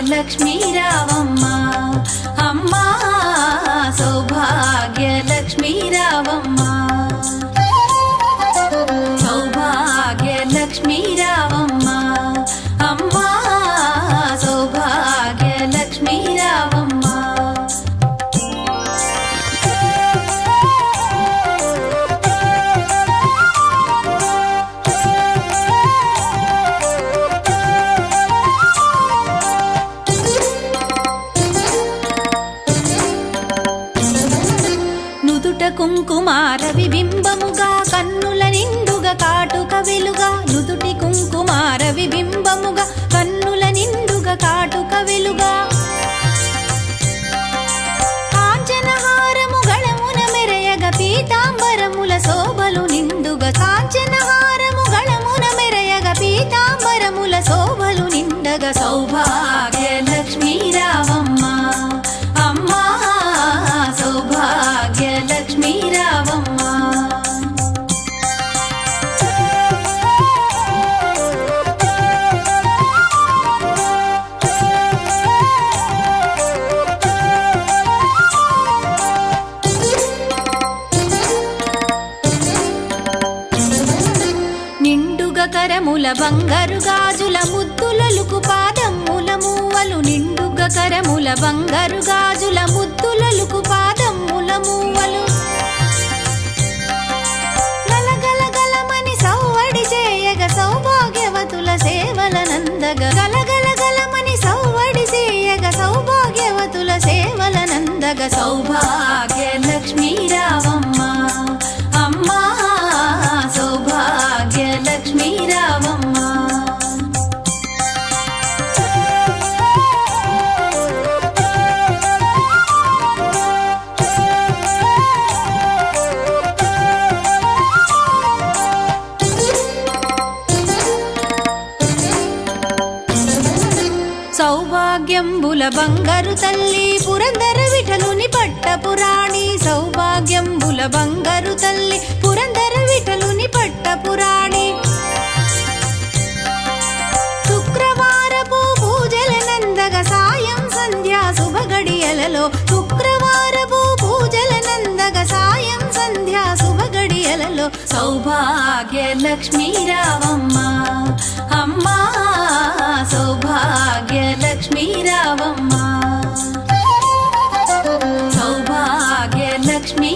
లక్ష్మీ రావమ్మ అమ్మ సౌభాగ్య లక్ష్మీ రావమ్మ సౌభాగ్య లక్ష్మీ రావమ్మ అమ్మ సౌభాగ్య లక్ష్మీ రావమ్మ కుంకుమార విబింబముగా కన్నుల నిండుగా కాటుక వెలుగా నుదుటి కుంకుమార విబింబముగా కన్నుల నిండుగా కాటుక వెలుగా కాంచనహారము గళమున మెరయగ పీతాంబరముల శోభలు నిండుగా కాంచనహారము గళమున మెరయగ పీతాంబరముల శోభలు నిండగా సౌభాగ్య లక్ష్మీ రావమ్మ అమ్మా సౌభాగ్య లక్ష్మీ రావమ్మ నిండుగా కరముల బంగారు గాజుల ముద్దులలుకు పాదమ్ముల మూవలు నిండుగా కరముల బంగారు గాజుల ముద్దులలుకు పాదమ్ముల మూవలు గలగలగలమని సౌవడి చేయగ సౌభాగ్యవతుల సేవల నందగ గలగలగలమని సౌవడి చేయగ సౌభాగ్యవతుల సేవల నందగ సౌభాగ్య లక్ష్మీ రావమ్మ అమ్మా సౌభాగ్య లక్ష్మీ రావమ్మ సౌభాగ్యంబుల బంగారు తల్లి పురందర విఠలుని పట్టపురాణి సౌభాగ్యంబుల బంగారు తల్లి పురందర విఠలుని పట్టపురాణి శుక్రవారపు పూజల నందగ సాయం సంధ్యా శుభగడియలలో శుక్రవారపు పూజల నందగ సాయం సంధ్యా శుభగడియలలో సౌభాగ్య లక్ష్మీ రావమ్మ అమ్మా సౌభాగ్య లక్ష్మీ రావమ్మ సౌభాగ్య లక్ష్మీ